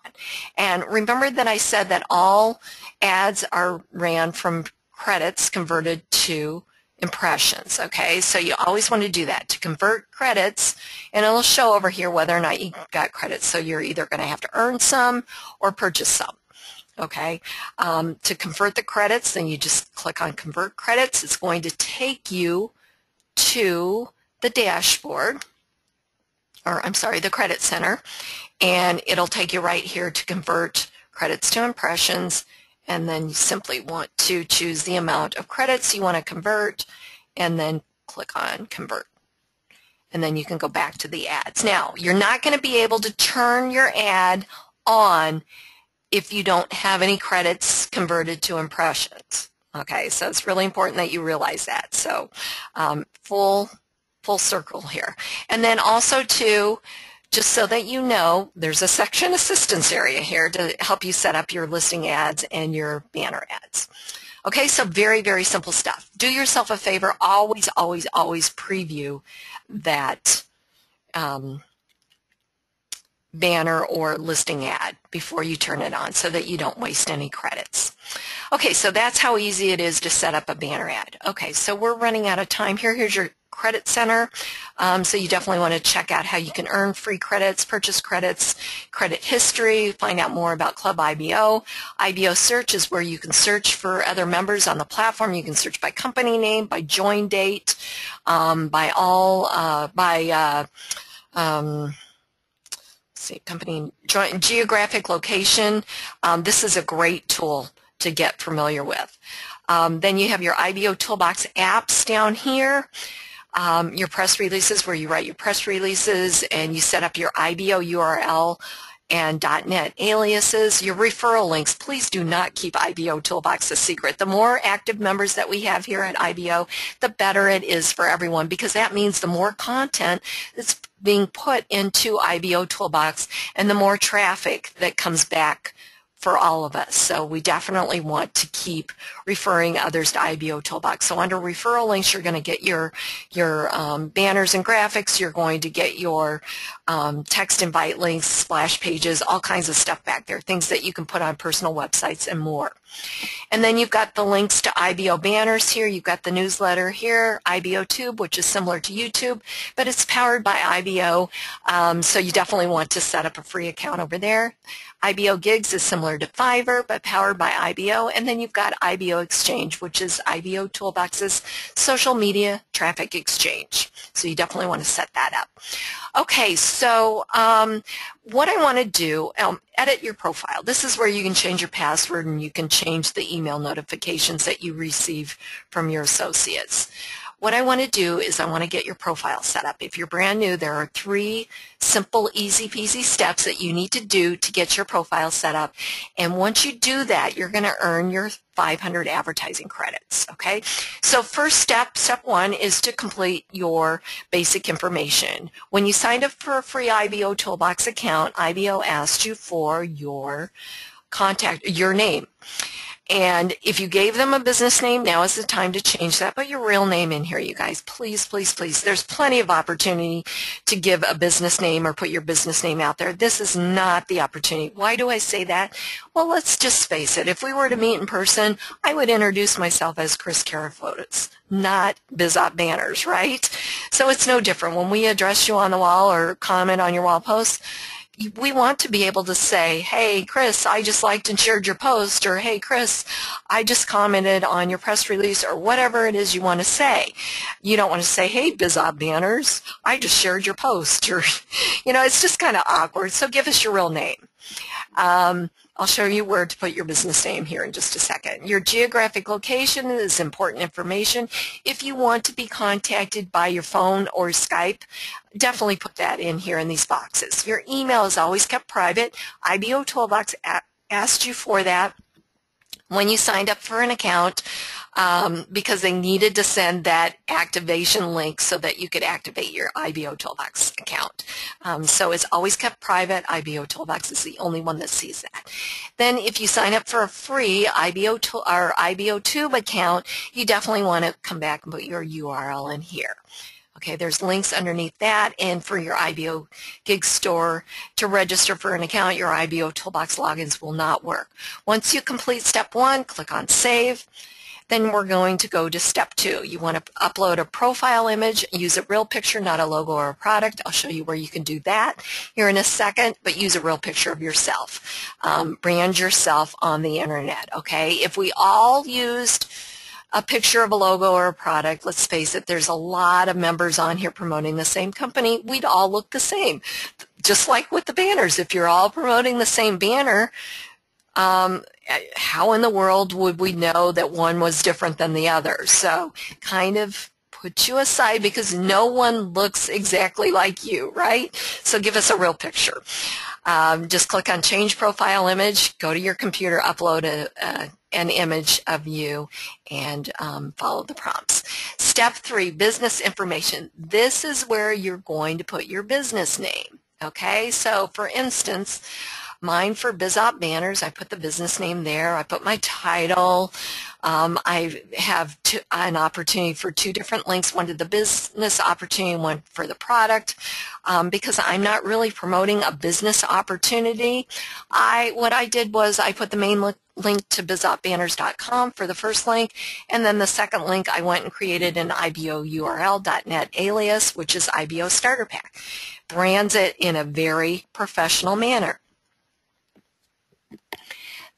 And remember that I said that all ads are ran from credits converted to impressions, okay? So you always want to do that, to convert credits, and it'll show over here whether or not you got credits. So you're either going to have to earn some or purchase some. Okay, to convert the credits, then you just click on Convert Credits. It's going to take you to the dashboard, or I'm sorry, the Credit Center, and it'll take you right here to convert credits to impressions, and then you simply want to choose the amount of credits you want to convert, and then click on Convert. And then you can go back to the ads. Now, you're not going to be able to turn your ad on if you don't have any credits converted to impressions. Okay, so it's really important that you realize that. So full circle here. And then also too, just so that you know, there's a section assistance area here to help you set up your listing ads and your banner ads. Okay, so very, very simple stuff. Do yourself a favor, always, always, always preview that banner or listing ad before you turn it on so that you don't waste any credits. Okay, so that's how easy it is to set up a banner ad. Okay, so we're running out of time here. Here's your Credit Center. So you definitely want to check out how you can earn free credits, purchase credits, credit history, find out more about Club IBO. IBO Search is where you can search for other members on the platform. You can search by company name, by join date, by company geographic location. This is a great tool to get familiar with. Then you have your IBOtoolbox apps down here. Your press releases, where you write your press releases and you set up your IBO URL and .NET aliases. Your referral links, please do not keep IBOtoolbox a secret. The more active members that we have here at IBO, the better it is for everyone, because that means the more content that's being put into IBOtoolbox and the more traffic that comes back for all of us. So we definitely want to keep referring others to IBOtoolbox. So under referral links, you're going to get your banners and graphics. You're going to get your text invite links, splash pages, all kinds of stuff back there, things that you can put on personal websites and more. And then you've got the links to IBO banners here. You've got the newsletter here, IBOTube, which is similar to YouTube, but it's powered by IBO. So you definitely want to set up a free account over there. IBO Gigs is similar to Fiverr, but powered by IBO. And then you've got IBO Exchange, which is IBOtoolbox's social media traffic exchange. So you definitely want to set that up. Okay, so what I want to do, edit your profile. This is where you can change your password and you can change the email notifications that you receive from your associates. What I want to do is I want to get your profile set up. If you're brand new, there are 3 simple, easy-peasy steps that you need to do to get your profile set up. And once you do that, you're going to earn your 500 advertising credits, okay? So first step 1, is to complete your basic information. When you signed up for a free IBOtoolbox account, IBO asked you for your name. And if you gave them a business name, now is the time to change that. Put your real name in here, you guys. Please, please, please. There's plenty of opportunity to give a business name or put your business name out there. This is not the opportunity. Why do I say that? Well, let's just face it. If we were to meet in person, I would introduce myself as Kris Karafotas, not BizOp Banners, right? So it's no different. When we address you on the wall or comment on your wall posts, we want to be able to say, hey, Kris, I just liked and shared your post, or hey, Kris, I just commented on your press release, or whatever it is you want to say. You don't want to say, hey, BizOp Banners, I just shared your post, or, you know, it's just kind of awkward. So give us your real name. I'll show you where to put your business name here in just a second. Your geographic location is important information. If you want to be contacted by your phone or Skype, definitely put that in here in these boxes. Your email is always kept private. IBOtoolbox asked you for that. when you signed up for an account, because they needed to send that activation link so that you could activate your IBOtoolbox account. So it's always kept private. IBOtoolbox is the only one that sees that. Then if you sign up for a free IBOtube account, you definitely want to come back and put your URL in here. Okay, there's links underneath that, and for your IBO Gig Store, to register for an account, your IBOtoolbox logins will not work. Once you complete step 1, click on Save. Then we're going to go to step 2. You want to upload a profile image, use a real picture, not a logo or a product. I'll show you where you can do that here in a second, but use a real picture of yourself. Brand yourself on the internet, okay? If we all used a picture of a logo or a product, let's face it, there's a lot of members on here promoting the same company. We'd all look the same. Just like with the banners, if you're all promoting the same banner, how in the world would we know that one was different than the other? So kind of put you aside, because no one looks exactly like you, right? So give us a real picture. Just click on Change Profile Image, go to your computer, upload an image of you, and follow the prompts. Step 3, business information. This is where you're going to put your business name. Okay, so for instance, mine for BizOp Banners, I put the business name there. I put my title. I have an opportunity for 2 different links, one to the business opportunity, one for the product. Because I'm not really promoting a business opportunity, what I did was I put the main link to bizopbanners.com for the first link, and then the second link I went and created an IBOURL.net alias, which is IBO Starter Pack. Brands it in a very professional manner.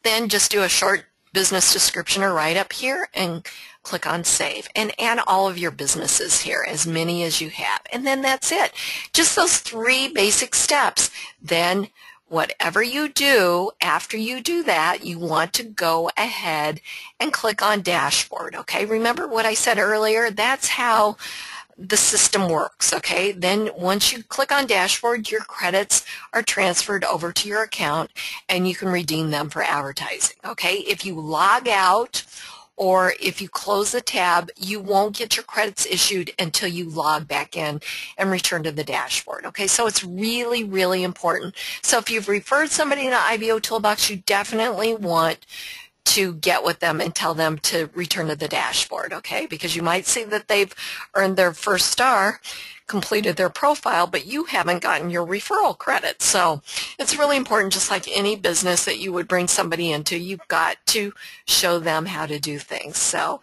Then just do a short business description or write-up here and click on Save, and add all of your businesses here, as many as you have. And then that's it. Just those 3 basic steps. Then whatever you do, after you do that, you want to go ahead and click on Dashboard. Okay, remember what I said earlier? That's how the system works, okay? Then once you click on Dashboard, your credits are transferred over to your account and you can redeem them for advertising, okay? If you log out or if you close the tab, you won't get your credits issued until you log back in and return to the dashboard, okay? So it's really, really important. So if you've referred somebody to IBOtoolbox, you definitely want to get with them and tell them to return to the dashboard, okay? Because you might see that they've earned their first star, completed their profile, but you haven't gotten your referral credit. So it's really important, just like any business that you would bring somebody into, you've got to show them how to do things. So,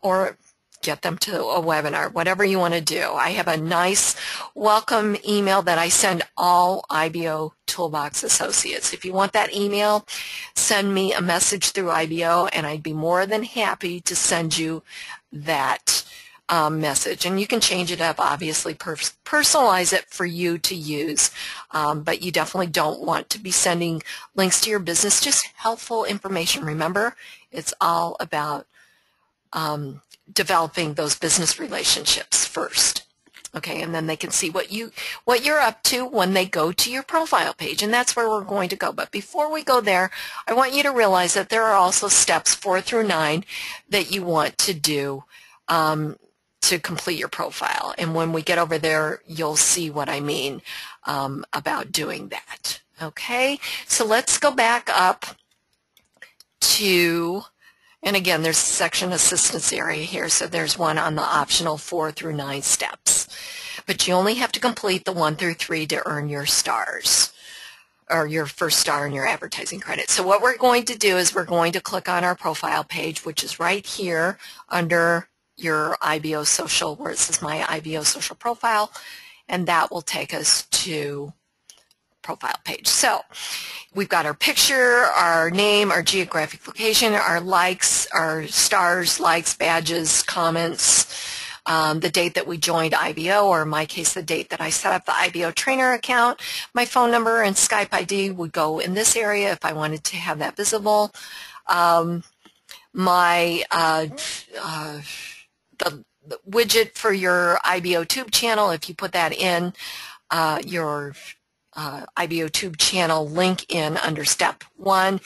or get them to a webinar, whatever you want to do. I have a nice welcome email that I send all IBOtoolbox associates. If you want that email, send me a message through IBO, and I'd be more than happy to send you that message. And you can change it up, obviously, personalize it for you to use, but you definitely don't want to be sending links to your business, just helpful information. Remember, it's all about developing those business relationships first, okay, and then they can see what you're up to when they go to your profile page, and that's where we're going to go. But before we go there, I want you to realize that there are also steps 4 through 9 that you want to do to complete your profile, and when we get over there, you'll see what I mean about doing that. Okay, so let's go back up to, and again, there's a section assistance area here, so there's one on the optional 4 through 9 steps. But you only have to complete the 1 through 3 to earn your stars, or your first star in your advertising credit. So what we're going to do is we're going to click on our profile page, which is right here under your IBO Social, where it says My IBO Social Profile, and that will take us to profile page. So we've got our picture, our name, our geographic location, our likes, our stars, likes, badges, comments, the date that we joined IBO, or in my case, the date that I set up the IBO trainer account. My phone number and Skype ID would go in this area if I wanted to have that visible. The widget for your IBO tube channel, if you put that in, your IBOTube channel link in under step 1.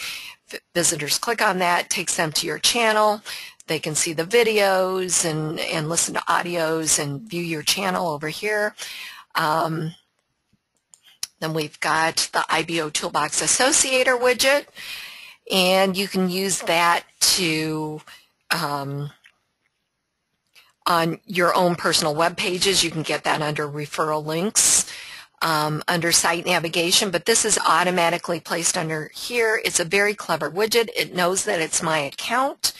Visitors click on that, takes them to your channel. They can see the videos and listen to audios and view your channel over here. Then we've got the IBOtoolbox Associator widget, and you can use that to on your own personal web pages. You can get that under referral links. Under site navigation, but this is automatically placed under here. It's a very clever widget. It knows that it's my account.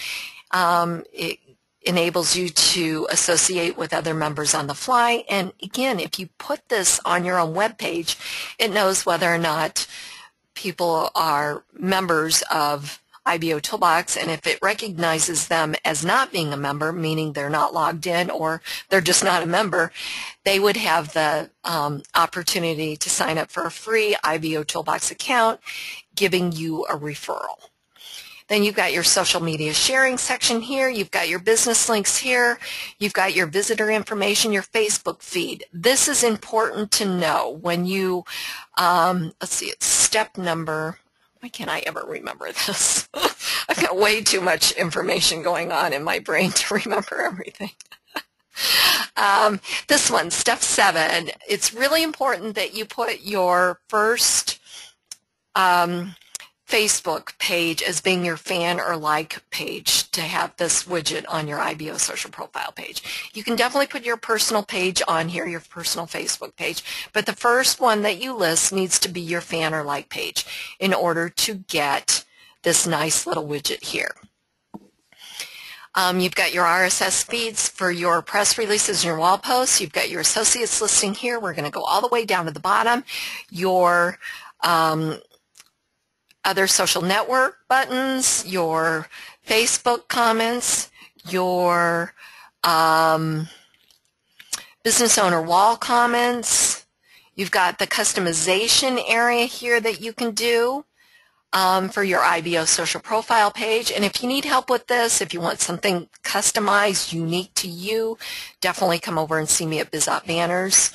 It enables you to associate with other members on the fly. And again, if you put this on your own web page, it knows whether or not people are members of IBOtoolbox, and if it recognizes them as not being a member, meaning they're not logged in or they're just not a member, they would have the opportunity to sign up for a free IBOtoolbox account, giving you a referral. Then you've got your social media sharing section here. You've got your business links here. You've got your visitor information, your Facebook feed. This is important to know when you, let's see, it's step number, why can't I ever remember this? I've got way too much information going on in my brain to remember everything. This one, step 7, it's really important that you put your first Facebook page as being your fan or like page to have this widget on your IBO social profile page. You can definitely put your personal page on here, your personal Facebook page, but the first one that you list needs to be your fan or like page in order to get this nice little widget here. You've got your RSS feeds for your press releases and your wall posts. You've got your associates listing here. We're going to go all the way down to the bottom. Your other social network buttons, your Facebook comments, your business owner wall comments. You've got the customization area here that you can do for your IBO social profile page. And if you need help with this, if you want something customized, unique to you, definitely come over and see me at BizOp Banners.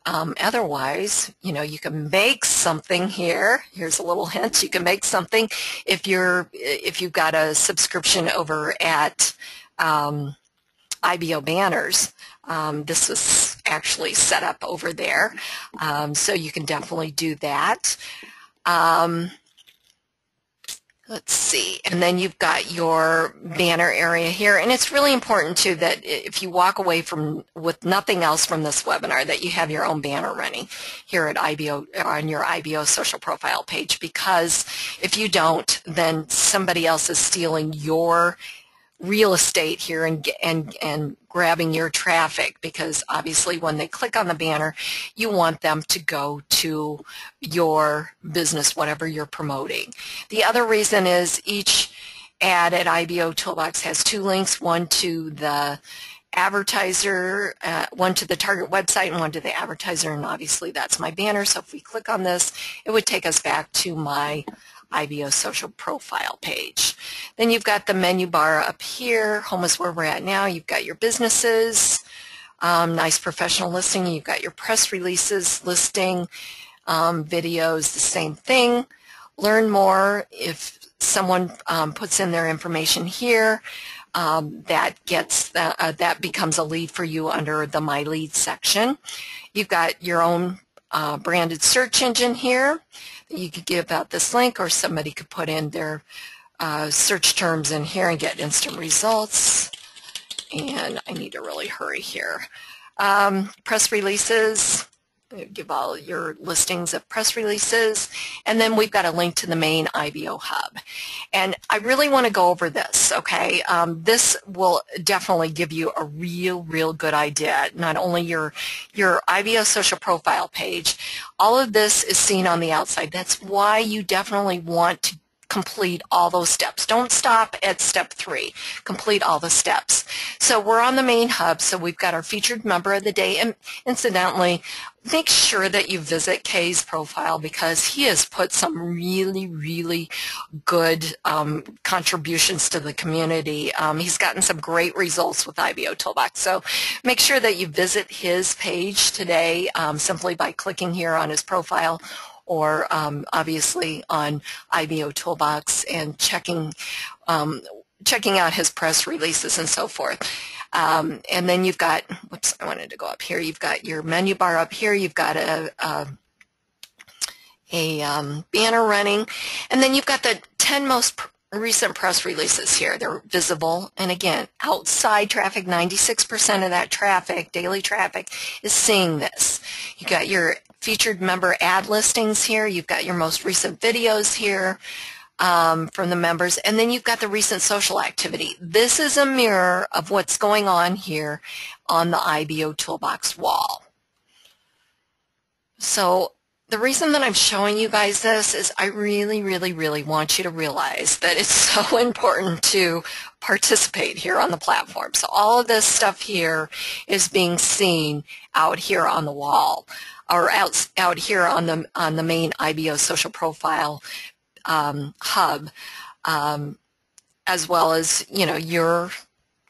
Otherwise, you know, you can make something here. Here's a little hint. You can make something if you've got a subscription over at IBO Banners. This was actually set up over there, so you can definitely do that. Let's see, and then you've got your banner area here, and it's really important too that if you walk away with nothing else from this webinar, that you have your own banner running here at IBO on your IBO social profile page, because if you don't, then somebody else is stealing your real estate here and grabbing your traffic, because obviously when they click on the banner, you want them to go to your business, whatever you're promoting. The other reason is each ad at IBOtoolbox has 2 links, one to the advertiser, one to the target website and one to the advertiser, and obviously that's my banner. So if we click on this, it would take us back to my IBO social profile page. Then you've got the menu bar up here. Home is where we're at now. You've got your businesses, nice professional listing. You've got your press releases listing, videos, the same thing. Learn more. If someone puts in their information here, that becomes a lead for you under the My Lead section. You've got your own branded search engine here. You could give out this link, or somebody could put in their search terms in here and get instant results. And I need to really hurry here. Press releases, give all your listings of press releases. And then we've got a link to the main IBO hub. And I really want to go over this, okay? This will definitely give you a real good idea. Not only your IBO social profile page, all of this is seen on the outside. That's why you definitely want to complete all those steps. Don't stop at step 3. Complete all the steps. So we're on the main hub, so we've got our featured member of the day, and incidentally, make sure that you visit Kay's profile because he has put some really, really good contributions to the community. He's gotten some great results with IBOtoolbox, so make sure that you visit his page today simply by clicking here on his profile, or obviously on IBOtoolbox and checking out his press releases and so forth. And then you've got, whoops, I wanted to go up here. You've got your menu bar up here. You've got a banner running, and then you've got the 10 most recent press releases here. They're visible, and again, outside traffic, 96% of that traffic, daily traffic, is seeing this. You got your featured member ad listings here. You've got your most recent videos here from the members, and then you've got the recent social activity. This is a mirror of what's going on here on the IBOtoolbox wall. So the reason that I'm showing you guys this is I really, really, really want you to realize that it's so important to participate here on the platform. So all of this stuff here is being seen out here on the wall, or out here on the main IBO social profile hub, as well as, you know, your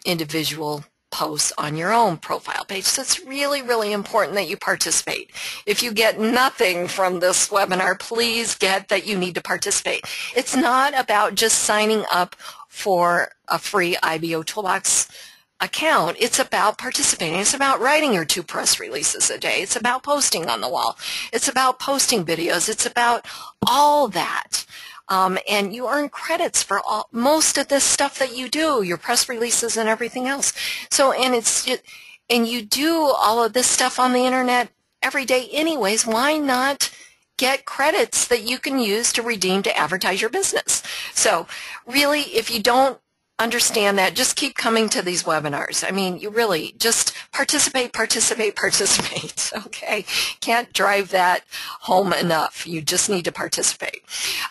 individual posts on your own profile page. So it's really, really important that you participate. If you get nothing from this webinar, please get that you need to participate. It's not about just signing up for a free IBOtoolbox account. It's about participating. It's about writing your 2 press releases a day. It's about posting on the wall. It's about posting videos. It's about all that. And you earn credits for most of this stuff that you do, your press releases and everything else. So, and you do all of this stuff on the internet every day anyways. Why not get credits that you can use to redeem to advertise your business? So really, if you don't understand that, just keep coming to these webinars. I mean, you really just participate, participate, participate, okay? Can't drive that home enough. You just need to participate.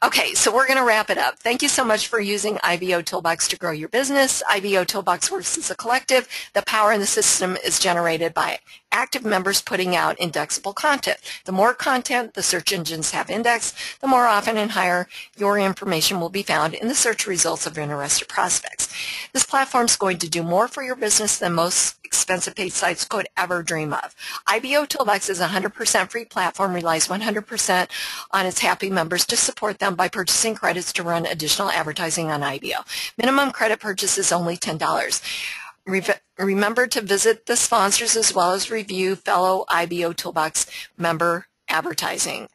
Okay, so we're going to wrap it up. Thank you so much for using IBOtoolbox to grow your business. IBOtoolbox works as a collective. The power in the system is generated by active members putting out indexable content. The more content the search engines have indexed, the more often and higher your information will be found in the search results of interested prospects. This platform is going to do more for your business than most expensive paid sites could ever dream of. IBOtoolbox is a 100% free platform, relies 100% on its happy members to support them by purchasing credits to run additional advertising on IBO. Minimum credit purchase is only $10. Remember to visit the sponsors as well as review fellow IBOtoolbox member advertising.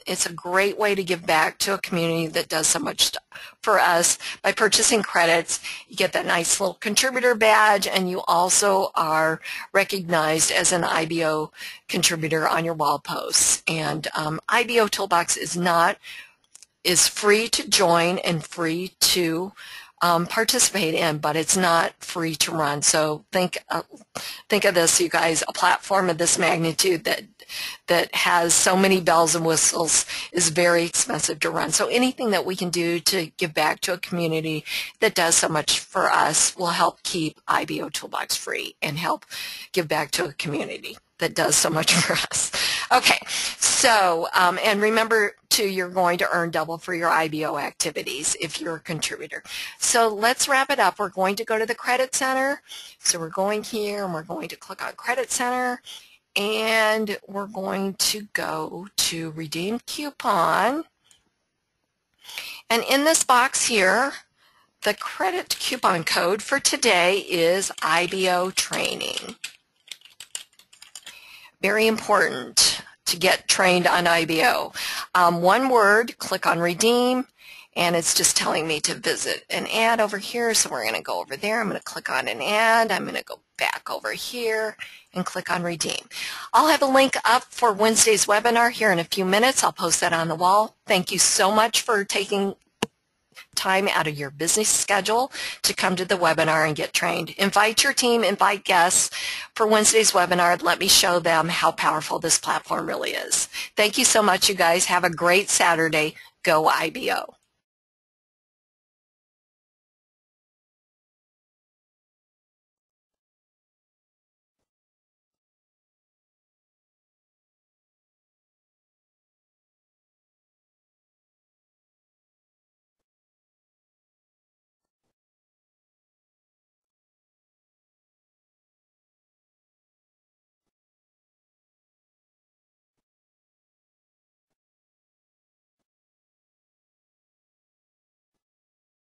It's a great way to give back to a community that does so much stuff for us. By purchasing credits, you get that nice little contributor badge, and you also are recognized as an IBO contributor on your wall posts. And IBOtoolbox is free to join and free to participate in, but it's not free to run. So think of this, you guys, a platform of this magnitude that has so many bells and whistles is very expensive to run. So anything that we can do to give back to a community that does so much for us will help keep IBOtoolbox free and help give back to a community that does so much for us. Okay, so, and remember too, you're going to earn double for your IBO activities if you're a contributor. So let's wrap it up. We're going to go to the Credit Center. So we're going here and we're going to click on Credit Center, and we're going to go to Redeem Coupon. And in this box here, the credit coupon code for today is IBO Training. Very important to get trained on IBO. One word, click on Redeem, and it's just telling me to visit an ad over here. So we're going to go over there. I'm going to click on an ad. I'm going to go back over here and click on Redeem. I'll have a link up for Wednesday's webinar here in a few minutes. I'll post that on the wall. Thank you so much for taking time out of your business schedule to come to the webinar and get trained. Invite your team, invite guests for Wednesday's webinar. Let me show them how powerful this platform really is. Thank you so much, you guys. Have a great Saturday. Go IBO.